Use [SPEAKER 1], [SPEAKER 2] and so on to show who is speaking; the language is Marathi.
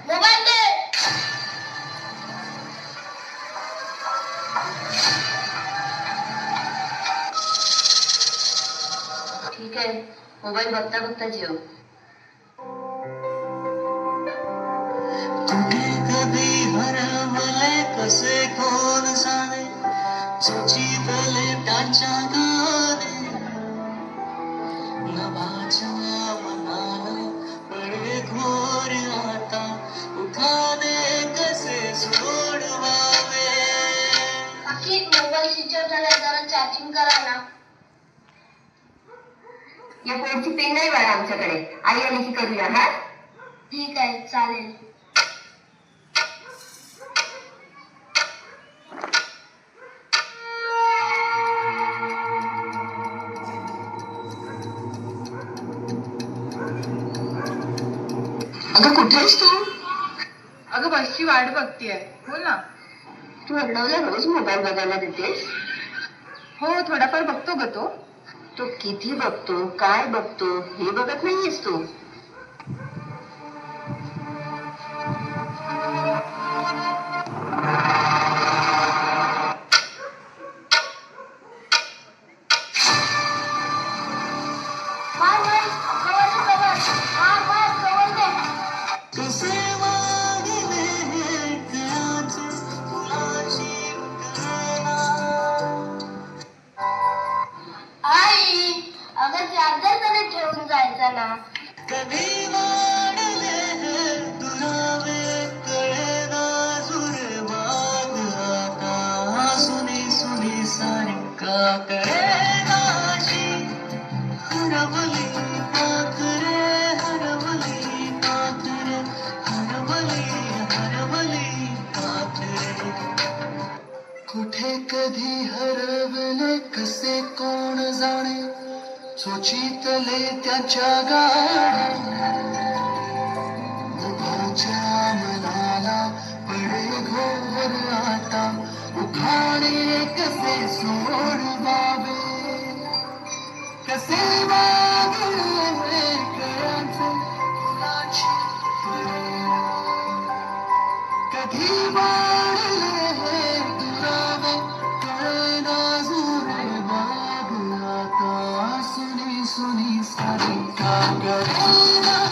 [SPEAKER 1] मोबाईल दे. ठीक आहे, मोबाईल बघता बघता जेव.
[SPEAKER 2] कुठे कधी हरवले कसे कोण जाणे, सुचितले त्यांच्या गाणे. नभाच्या मनाला पडे घोर आता, उखाणे कसे सोडवावे.
[SPEAKER 1] बाकी मोबाईल स्विच ऑफ झाला, जरा चार्जिंग करा ना.
[SPEAKER 3] या फोनची पिन नाही बाळा आमच्याकडे, आई आली की करूया. हा
[SPEAKER 1] ठीक आहे, चालेल.
[SPEAKER 3] अगं कुठेस तू?
[SPEAKER 4] अगं बसची वाट बघतीये. बोल ना.
[SPEAKER 3] तू अर्णवला रोज मोबाईल बघायला देतेस?
[SPEAKER 4] हो, थोडाफार बघतो ग तो.
[SPEAKER 3] तो किती बघतो, काय बघतो हे बघत नाहीयेस तू.
[SPEAKER 1] मार मार, कवर दे, कवर. मार मार, कवर दे.
[SPEAKER 2] कसे वागले हे कळाचे फुलाची कळना.
[SPEAKER 1] आई, अगं चार्जर तरी ठेवून जायचा ना.
[SPEAKER 2] कधी वाढले हे दुरावे कळेना सुरवाग आता. सुनी सुनी सारखा कळेनाशी हरवली पाखरे, हरवली पाखरे, हरवली हरवली पाखरे. कुठे कधी हरवले कसे कोण जाणे, सुचितले त्याच्या गाणे. मुभाच्या मनाला पडे घोर आता, उखाणे कसे सोडवावे. कसे वागले कळाचे फुलाची कळना. कधी वाढले हे दुरावे कळेना सुरवाग आता. सुनी सुनी सारी का कळेना.